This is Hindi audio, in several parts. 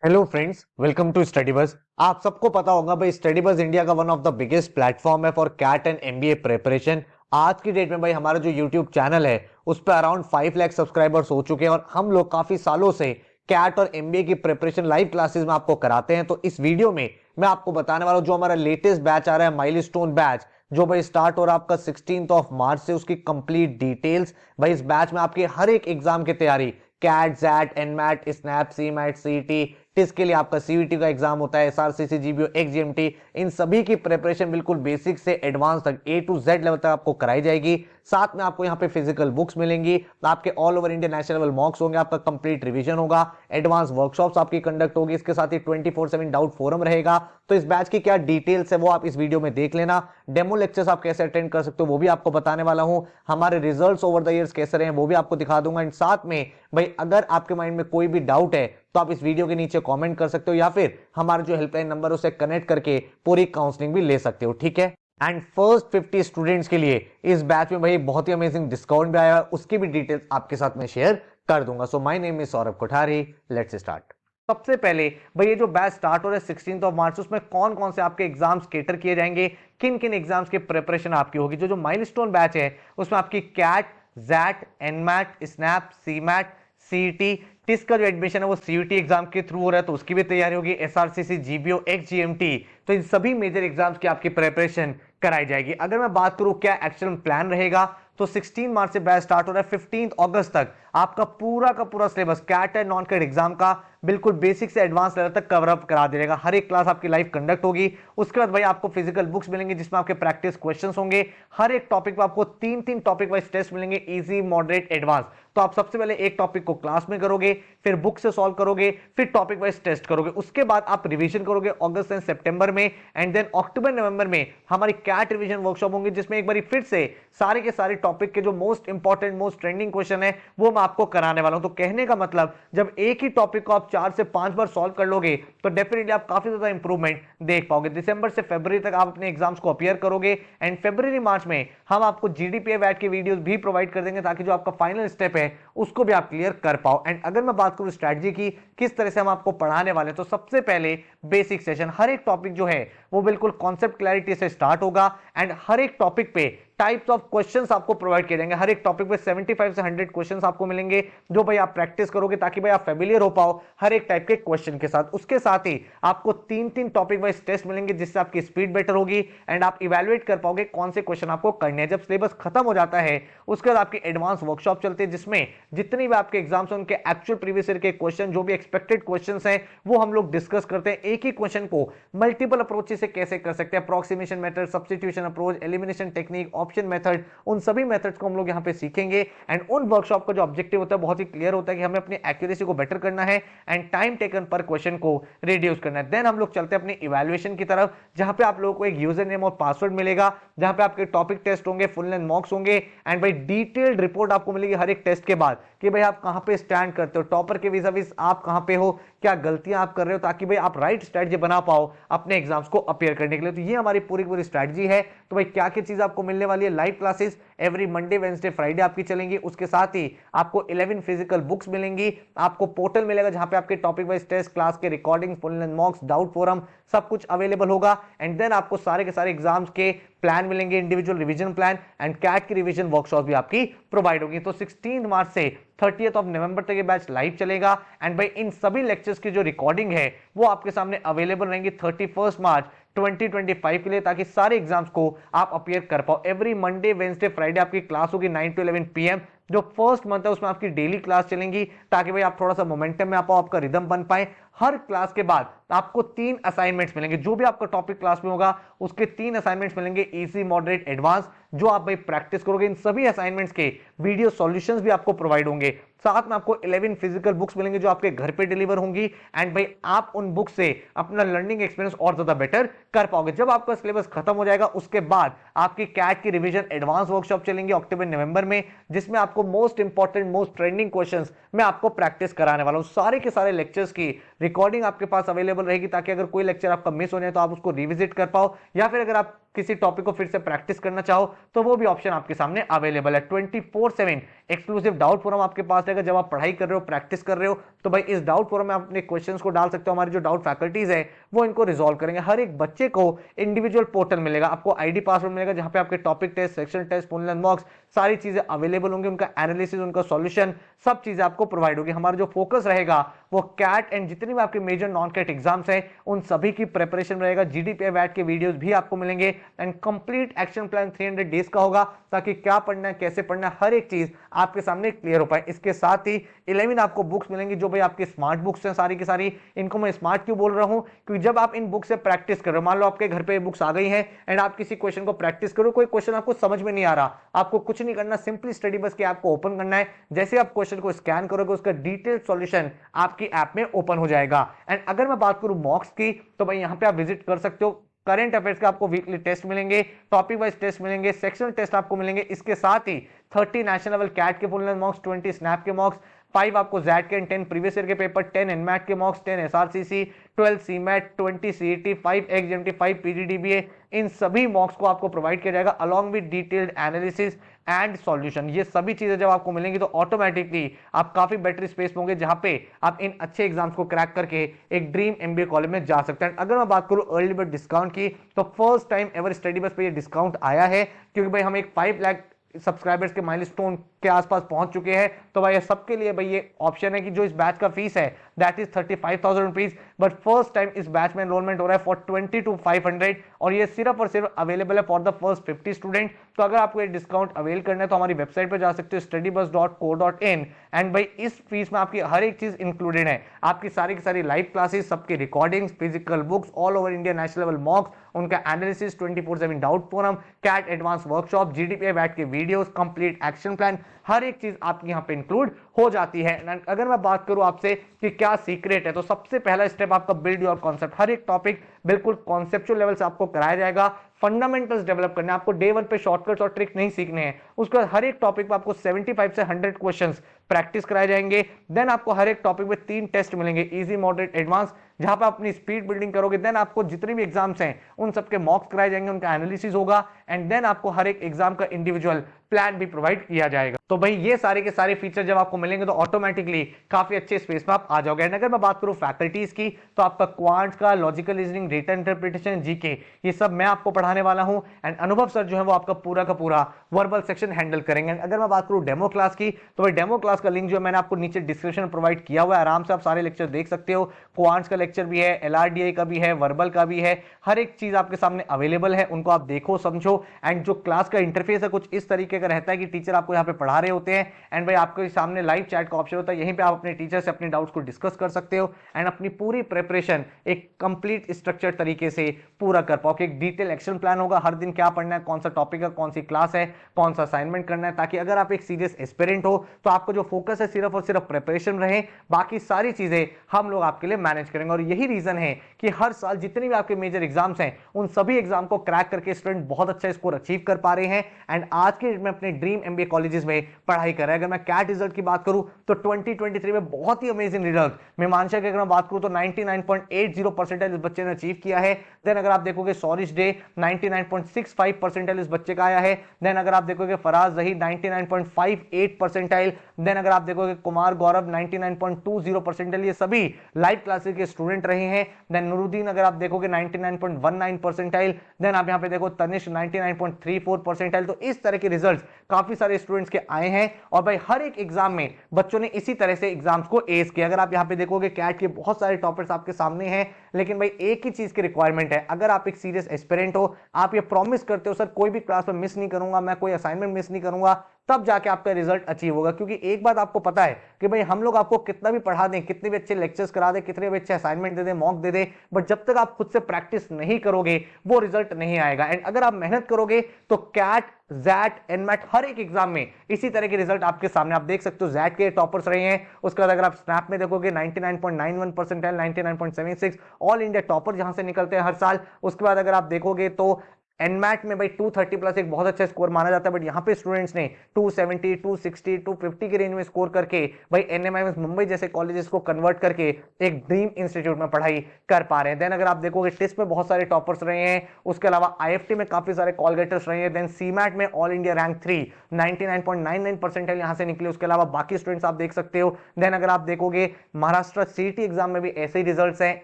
Hello friends, welcome to study bus. आप सबको पता होगा भाई, स्टडी बस इंडिया का one of the biggest platform है for CAT and MBA preparation. आज की डेट में भाई हमारा जो यूट्यूब चैनल है उस पर अराउंड 5 लाख सब्सक्राइबर्स हो चुके हैं और हम लोग काफी सालों से कैट और एमबीए की प्रिपरेशन लाइव क्लासेस में आपको कराते हैं। तो इस वीडियो में मैं आपको बताने वाला हूं जो हमारा लेटेस्ट बैच आ रहा है, माइलस्टोन बैच, जो भाई स्टार्ट हो रहा है आपका 16 ऑफ मार्च से, उसकी कंप्लीट डिटेल्स। भाई इस बैच में आपके हर एक एग्जाम की तैयारी, CAT, XAT, NMAT, SNAP, CMAT, CET, TISS के लिए आपका सीवीटी का एग्जाम होता है, एसआरसीसी, जीबीओ, एक्सजीएमटी, इन सभी की प्रिपरेशन बिल्कुल बेसिक से एडवांस तक ए टू जेड लेवल तक आपको कराई जाएगी। साथ में आपको यहाँ पे फिजिकल बुक्स मिलेंगी, आपके all over India national level मॉक्स होंगे, आपका कंप्लीट रिवीजन होगा, एडवांस वर्कशॉप्स आपकी कंडक्ट होगी, इसके साथ ही 24/7 डाउट फोरम रहेगा। तो इस बैच की क्या डिटेल्स है वो आप इस वीडियो में देख लेना। डेमो लेक्चर्स आप कैसे अटेंड कर सकते हो वो भी आपको बताने वाला हूं। हमारे रिजल्ट्स ओवर द इयर्स कैसे रहे हैं वो भी आपको दिखा दूंगा। एंड साथ में भाई अगर आपके माइंड में कोई भी डाउट है तो आप इस वीडियो के नीचे कमेंट कर सकते हो या फिर हमारा जो हेल्पलाइन नंबर है उसे कनेक्ट करके पूरी काउंसलिंग भी ले सकते हो, ठीक है। एंड फर्स्ट 50 स्टूडेंट्स के लिए इस बैच में भाई बहुत ही अमेजिंग डिस्काउंट भी आया है, उसकी भी डिटेल्स आपके साथ में शेयर कर दूंगा। So my name is Saurabh Kothari, let's start. सबसे पहले भाई ये जो बैच स्टार्ट हो रहा है 16 ऑफ मार्च, उसमें कौन कौन से आपके एग्जाम्स केटर किए जाएंगे, किन किन एग्जाम्स की प्रिपरेशन आपकी होगी। जो माइलस्टोन बैच है उसमें आपकी CAT, XAT, NMAT, SNAP, CMAT, CET, TISS का जो एडमिशन है वो सीयूटी एग्जाम के थ्रू हो रहा है तो उसकी भी तैयारी होगी, एसआरसीसी, जीबीओ, एक्सजीएमटी, तो इन सभी मेजर एग्जाम्स की आपकी प्रिपरेशन कराई जाएगी। अगर मैं बात करूं क्या एक्चुअल प्लान रहेगा, तो 16 मार्च से बैच स्टार्ट हो रहा है, 15 अगस्त तक आपका पूरा का पूरा syllabus CAT and non CAT exam का बिल्कुल बेसिक से एडवांस लेवल तक कवर अप करा देगा। हर एक क्लास आपकी लाइव कंडक्ट होगी। उसके बाद भाई आपको फिजिकल बुक्स मिलेंगे जिसमें आपके प्रैक्टिस क्वेश्चंस होंगे। हर एक टॉपिक पर आपको तीन तीन टॉपिक वाइज टेस्ट मिलेंगे, इजी, मॉडरेट, एडवांस। तो आप सबसे पहले एक टॉपिक को क्लास में करोगे, फिर बुक से सॉल्व करोगे, फिर टॉपिक वाइज टेस्ट करोगे। उसके बाद आप रिवीजन करोगे अगस्त एंड सितंबर में, एंड देन अक्टूबर नवंबर में हमारी कैट रिवीजन वर्कशॉप होंगी जिसमें एक बार फिर से सारे के सारे टॉपिक के जो most important most trending question है वो मैं आपको कराने वाला हूं। तो कहने का मतलब जब एक ही टॉपिक को आप 4 से 5 बार सॉल्व कर लोगे तो डेफिनेटली आप काफी ज्यादा इंप्रूवमेंट देख पाओगे। दिसंबर से फरवरी तक आप अपने एग्जाम्स को अपीयर करोगे, एंड फरवरी मार्च में हम आपको जीडीपीए वैट की वीडियोस भी प्रोवाइड कर देंगे ताकि जो आपका फाइनल स्टेप है उसको भी आप क्लियर कर पाओ। एंड अगर मैं बात करूं स्ट्रेटजी की, किस तरह से हम आपको पढ़ाने वाले हैं, तो सबसे पहले बेसिक सेशन, हर एक टॉपिक जो है वो बिल्कुल कॉन्सेप्ट क्लैरिटी से स्टार्ट होगा, एंड हर एक टॉपिक पे टाइप्स ऑफ क्वेश्चंस आपको प्रोवाइड किए जाएंगे। हर एक टॉपिक पे 75 से 100 क्वेश्चंस आपको मिलेंगे जो भाई आप प्रैक्टिस करोगे ताकि भाई आप फेमिलियर हो पाओ हर एक टाइप के क्वेश्चन के साथ। उसके साथ ही आपको तीन तीन टॉपिक वाइज टेस्ट मिलेंगे जिससे आपकी स्पीड बेटर होगी एंड आप इवैल्यूएट कर पाओगे कौन से क्वेश्चन आपको करने हैं। जब सिलेबस खत्म हो जाता है उसके बाद आपकी एडवांस वर्कशॉप चलती है जिसमें जितनी भी आपके एग्जाम्स हैं उनके एक्चुअल प्रीवियस ईयर के क्वेश्चन, जो भी एक्सपेक्टेड क्वेश्चंस हैं वो हम लोग डिस्कस करते हैं। एक ही क्वेश्चन को मल्टीपल अप्रोच से कैसे कर सकते हैं, approximation method, substitution approach, elimination technique, option method, उन सभी मेथड्स को हम लोग यहाँ पे सीखेंगे। एंड उन वर्कशॉप का जो ऑब्जेक्टिव होता है बहुत ही क्लियर होता है कि हमें अपनी एक्यूरेसी को बेटर करना है एंड टाइम टेकन पर क्वेश्चन को रिड्यूस करना है। देन हम लोग चलते हैं अपनी इवैल्यूएशन की तरफ, जहां पे आप लोगों को एक यूजर नेम और पासवर्ड मिलेगा, जहां पे आपके टॉपिक टेस्ट होंगे, फुल लेंथ मॉक्स होंगे, एंड भाई डिटेल्ड रिपोर्ट आपको मिलेगी हर एक टेस्ट के बाद कि भाई आप कहां पे स्टैंड करते हो, टॉपर के vis-a-vis आप कहां पे हो, क्या गलतियां आप कर रहे हो, ताकि भाई आप राइट स्ट्रेटजी बना पाओ अपने एग्जाम्स को अपीयर करने के लिए। तो ये हमारी पूरी पूरी स्ट्रेटजी है। तो भाई क्या क्या चीज आपको मिलने वाली है, live classes every Monday, Wednesday, Friday आपकी चलेंगी। उसके साथ ही आपको 11 फिजिकल बुक्स मिलेंगी, आपको पोर्टल मिलेगा जहां पे आपके टॉपिक वाइज टेस्ट, क्लास के recording, full length मॉक्स, doubt forum सब कुछ अवेलेबल होगा। एंड देन आपको सारे के सारे एग्जाम्स के प्लान मिलेंगे, individual revision plan, and CAT की रिवीजन वर्कशॉप भी आपकी प्रोवाइड होगी। तो 16 मार्च से 30 ऑफ नवंबर तक ये बैच लाइव चलेगा। एंड भाई इन सभी लेक्चर्स की जो रिकॉर्डिंग है वो आपके सामने अवेलेबल रहेंगी 31 मार्च 2025 के लिए, ताकि सारे एग्जाम्स को आप अपीयर कर पाओ। एवरी मंडे, वेंसडे, फ्राइडे आपकी क्लास होगी 9 to 11 PM। जो फर्स्ट मंथ है उसमें आपकी डेली क्लास चलेंगी ताकि भाई आप थोड़ा सा मोमेंटम में आ पाओ, आपका रिदम बन पाए। हर क्लास के बाद आपको 3 असाइनमेंट्स मिलेंगे, जो भी आपका टॉपिक क्लास में होगा उसके 3 असाइनमेंट्स मिलेंगे, इजी, मॉडरेट, एडवांस, जो आप भाई प्रैक्टिस करोगे। इन सभी असाइनमेंट्स के वीडियो सॉल्यूशंस भी आपको प्रोवाइड होंगे। साथ में आपको 11 फिजिकल बुक्स मिलेंगे जो आपके घर पे डिलीवर होंगी, एंड भाई आप उन बुक से अपना लर्निंग एक्सपीरियंस और ज्यादा बेटर कर पाओगे। जब आपका सिलेबस खत्म हो जाएगा उसके बाद आपकी कैट की रिवीजन एडवांस वर्कशॉप चलेंगी अक्टूबर नवंबर में, जिसमें आपको most important most trending questions मैं आपको प्रैक्टिस कराने वाला हूं। सारे के सारे लेक्चर्स की रिकॉर्डिंग आपके पास अवेलेबल रहेगी ताकि अगर कोई लेक्चर आपका मिस हो जाए तो आप उसको रिविजिट कर पाओ, या फिर अगर आप किसी टॉपिक को फिर से प्रैक्टिस करना चाहो तो वो भी ऑप्शन आपके सामने अवेलेबल है। 24/7 एक्सक्लूसिव डाउट फोरम आपके पास रहेगा। जब आप पढ़ाई कर रहे हो, प्रैक्टिस कर रहे हो, तो भाई इस डाउट फोरम में आप अपने क्वेश्चंस को डाल सकते हो। हमारी जो डाउट फैकल्टीज है वो इनको रिजॉल्व करेंगे। हर एक बच्चे को इंडिविजुअल पोर्टल मिलेगा, आपको आईडी पासवर्ड मिलेगा, जहां पे आपके topic test, section test, full length mocks सारी चीजें अवेलेबल होंगी। उनका एनालिसिस, उनका सॉल्यूशन, सब चीजें आपको प्रोवाइड होगी। हमारा जो फोकस रहेगा वो कैट एंड जितने भी आपके मेजर नॉन कैट एग्जाम्स हैं उन सभी की प्रिपरेशन रहेगा। जीडीपीआई वैट के वीडियोस भी आपको मिलेंगे and complete action plan 300 days का होगा, ताकि क्या पढ़ना है, कैसे पढ़ना है, हर एक चीज आपके सामने क्लियर हो पाए। इसके साथ ही 11 आपको बुक्स मिलेंगी, जो भाई आपकी स्मार्ट बुक्स हैं सारी की सारी। इनको मैं स्मार्ट क्यों बोल रहा हूं, क्योंकि जब आप इन बुक से प्रैक्टिस कर रहे हो, मान लो आपके घर पे बुक्स आ गई हैं एंड आप किसी क्वेश्चन को प्रैक्टिस करो, कोई क्वेश्चन आपको समझ में नहीं आ रहा, आपको कुछ नहीं करना, सिंपली स्टडी बस के ऐप को ओपन करना है। जैसे आप क्वेश्चन को स्कैन करोगे, उसका डिटेल सॉल्यूशन आपकी ऐप में ओपन हो जाएगा। एंड अगर मैं बात करूं मॉक्स की, तो भाई यहां पे आप विजिट कर सकते हो। करंट अफेयर्स का आपको वीकली टेस्ट मिलेंगे, टॉपिक वाइज टेस्ट मिलेंगे, सेक्शनल टेस्ट आपको मिलेंगे। इसके साथ ही 30 नेशनल लेवल कैट के फुल लेंथ मॉक्स, 20 स्नैप के मॉक्स, 5 आपको जैट के, 10 प्रीवियस ईयर के पेपर, 10 एनमैट के मॉक्स, 10 एसआरसीसी, 12 सीमैट, 20 सीईटी, 5 एक्सएमटी, 5 पीजीडीबीए, इन सभी मॉक्स को आपको प्रोवाइड किया जाएगा along with detailed analysis and solution. ये सभी चीजें जब आपको मिलेंगी तो ऑटोमेटिकली आप काफी बेटर स्पेस में होंगे, जहां पे आप इन अच्छे एग्जाम्स को क्रैक करके एक ड्रीम एमबीए कॉलेज में जा सकते हैं। अगर मैं बात करूं अर्ली बर्ड डिस्काउंट की, तो फर्स्ट टाइम एवर स्टडी बस पे ये डिस्काउंट आया है, क्योंकि भाई हम एक 5 लाख सब्सक्राइबर्स के माइलस्टोन के आसपास पहुंच चुके हैं। तो भाई सबके लिए भाई ये ऑप्शन है कि जो इस बैच का फीस है that is 35,000 rupees, but first time इस बैच में एनरोलमेंट हो रहा है फॉर 22,500, और ये सिर्फ और सिर्फ अवेलेबल है फॉर द फर्स्ट 50 स्टूडेंट। तो अगर आपको ये डिस्काउंट अवेल करना है तो हमारी वेबसाइट पर जा सकते हो studybus.co.in, एंड भाई इस फीस में आपकी हर एक चीज इंक्लूडेड है। आपकी सारी की सारी लाइव क्लासेस, सबकी recordings, physical books, all over India national level mocks, उनका analysis, 24/7 doubt forum, CAT advance workshop, GDPI वैट के वीडियोस, कंप्लीट एक्शन प्लान, हर एक चीज आपकी यहां पे इंक्लूड हो जाती है। अगर मैं बात करूं आपसे कि क्या सीक्रेट है, तो सबसे पहला स्टेप आपका बिल्ड योर कॉन्सेप्ट। हर एक टॉपिक बिल्कुल कॉन्सेप्चुअल लेवल से आपको कराया जाएगा। फंडामेंटल्स डेवलप करने, आपको डे 1 पे शॉर्टकट्स और ट्रिक नहीं सीखने हैं। उसके बाद हर एक टॉपिक पे आपको 75 से 100 क्वेश्चंस प्रैक्टिस कराए जाएंगे। देन आपको हर एक टॉपिक में 3 टेस्ट मिलेंगे, इजी, मॉडरेट, एडवांस, जहां पर अपनी स्पीड बिल्डिंग करोगे। देन आपको जितने भी एग्जाम्स हैं उन सबके मॉक्स कराए जाएंगे, उनका एनालिसिस होगा, एंड देन आपको हर एक एग्जाम का इंडिविजुअल प्लान भी प्रोवाइड किया जाएगा। तो भाई ये सारे के सारे फीचर जब आपको मिलेंगे तो ऑटोमेटिकली काफी अच्छे स्पेस में आप आ जाओगे। एंड अगर मैं बात करूं फैकल्टीज की, तो आपका क्वांट्स का, logical reasoning, data interpretation, GK, ये सब मैं आपको पढ़ाने वाला हूं। एंड अनुभव सर जो है वो आपका पूरा का पूरा वर्बल सेक्शन हैंडल करेंगे। अगर मैं बात करूं डेमो क्लास की, तो भाई डेमो क्लास का लिंक जो है मैंने आपको नीचे डिस्क्रिप्शन प्रोवाइड किया हुआ है, आराम से आप सारे लेक्चर देख सकते हो। क्वांट्स का लेक्चर भी है, एलआरडीआई का भी है, वर्बल का भी है, हर एक चीज आपके सामने अवेलेबल है। उनको आप देखो, समझो। एंड जो क्लास का इंटरफेस है कुछ इस तरीके का रहता है कि टीचर आपको यहाँ पे पढ़ा रहे होते हैं, एंड भाई आपके सामने लाइव चैट का ऑप्शन होता है, यहीं पे आप अपने टीचर से अपने डाउट्स को डिस्कस कर सकते हो एंड अपनी पूरी प्रिपरेशन एक कंप्लीट स्ट्रक्चर तरीके से पूरा कर पाओ। एक डिटेल एक्शन प्लान होगा, हर दिन क्या पढ़ना है, कौन सा टॉपिक है, कौन सी क्लास है, कौन सा असाइनमेंट करना है, ताकि अगर आप एक सीरियस एस्पिरेंट हो तो आपका जो फोकस है सिर्फ और सिर्फ प्रिपरेशन रहे, बाकी सारी चीजें हम लोग आपके लिए मैनेज करेंगे। और यही रीजन है कि हर साल जितने भी आपके मेजर एग्जाम्स हैं उन सभी एग्जाम को क्रैक करके स्टूडेंट बहुत अच्छा स्कोर अचीव कर पा रहे हैं एंड आज के डेट में अपने ड्रीम एमबीए कॉलेजेस में पढ़ाई कर रहे हैं। अगर मैं कैट रिजल्ट की बात करूं तो 2023 में बहुत ही अमेजिंग रिजल्ट, मीमांसा की अगर मैं बात करूं तो 99.80 परसेंटाइल इस बच्चे ने अचीव किया है। देन अगर आप देखोगे सॉरिश डे 99.65 परसेंटाइल इस बच्चे का आया है। देन अगर आप देखोगे फराज जही 99.58 परसेंटाइल। देन अगर आप देखोगे कुमार गौरव 99.20 परसेंटाइल, ये सभी लाइव क्लासेस के स्टूडेंट रहे हैं। देन नूरुद्दीन अगर आप देखोगे 99.19 परसेंटाइल। देन आप यहां पे देखो तनिष्क 99.34 परसेंटाइल। तो इस तरह के रिजल्ट्स काफी सारे स्टूडेंट्स के आए हैं और भाई हर एक एग्जाम में बच्चों ने इसी तरह से एग्जाम्स को एस किया। अगर आप यहां पे देखोगे कैट के बहुत सारे टॉपर्स आपके सामने हैं, लेकिन भाई एक ही चीज की रिक्वायरमेंट है, अगर आप एक सीरियस एस्पिरेंट हो, आप ये प्रॉमिस करते हो सर कोई भी क्लास में मिस नहीं करूंगा, मैं कोई असाइनमेंट मिस नहीं करूंगा, तब जाके आपका रिजल्ट अचीव होगा। क्योंकि एक बात आपको पता है कि भाई हम लोग आपको कितना भी पढ़ा दें, कितने भी अच्छे लेक्चर्स करा दें, कितने भी अच्छे असाइनमेंट दे दें, मॉक दे दें, बट जब तक आप खुद से प्रैक्टिस नहीं करोगे वो रिजल्ट नहीं आएगा। एंड अगर आप मेहनत करोगे तो कैट, जैट, एनमैट हर एक एग्जाम में इसी तरह के रिजल्ट आपके सामने आप देख सकते हो। जैट के टॉपर्स रहे हैं, उसके बाद अगर आप स्नैप में देखोगे 99.91 परसेंटाइल, 99.76 ऑल इंडिया टॉपर जहां से निकलते हैं हर साल। उसके बाद अगर आप देखोगे तो एनमैट में भाई 230 प्लस एक बहुत अच्छा स्कोर माना जाता है, बट यहाँ पे स्टूडेंट्स ने 270, 260, 250 के रेंज में स्कोर करके भाई एनएमआईएस मुंबई जैसे कॉलेजेस को कन्वर्ट करके एक ड्रीम इंस्टीट्यूट में पढ़ाई कर पा रहे हैं। देन अगर आप देखोगे टेस्ट में बहुत सारे टॉपर्स रहे हैं, उसके अलावा आईएफटी में काफी सारे कॉल गेटर्स रहे हैं, देन सीमैट में ऑल इंडिया रैंक 3 99.99 परसेंटाइल यहां से निकले। उसके अलावा बाकी स्टूडेंट्स आप देख सकते हो। देन अगर आप देखोगे महाराष्ट्र सीईटी एग्जाम में भी ऐसे ही रिजल्ट्स हैं,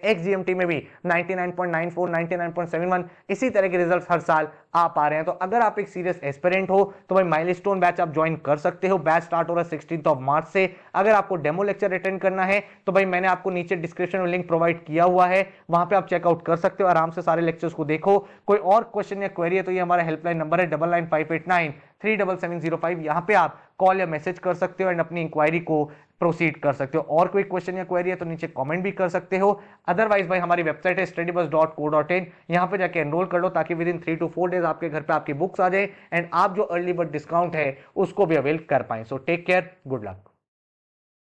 एक्सजीएमटी में भी 99.94, 99.71 इसी तरह के रिजल्ट्स हर साल आ पा रहे हैं। तो अगर आप एक सीरियस एस्पिरेंट हो तो भाई माइलस्टोन बैच आप ज्वाइन कर सकते हो। बैच स्टार्ट हो रहा है 16 मार्च से। अगर आपको डेमो लेक्चर अटेंड करना है तो भाई मैंने आपको नीचे डिस्क्रिप्शन में लिंक प्रोवाइड किया हुआ है, वहां पे आप चेकआउट कर सकते हो, आराम से सारे लेक्चर्स को देखो। कोई और क्वेश्चन या क्वेरी है तो ये हमारा हेल्पलाइन नंबर है 9958937705, यहां पे आप कॉल या मैसेज कर सकते हो एंड अपनी इंक्वायरी को प्रोसीड कर सकते हो। और कोई क्वेश्चन या क्वेरी है तो नीचे कमेंट भी कर सकते हो। अदरवाइज भाई हमारी वेबसाइट है studybus.co.in, यहां पे जाके एनरोल कर लो ताकि विद इन 3 to 4 डेज आपके घर पे आपकी बुक्स आ जाए एंड आप जो अर्ली बर्ड डिस्काउंट है उसको भी अवेल कर पाए। So take care, good luck.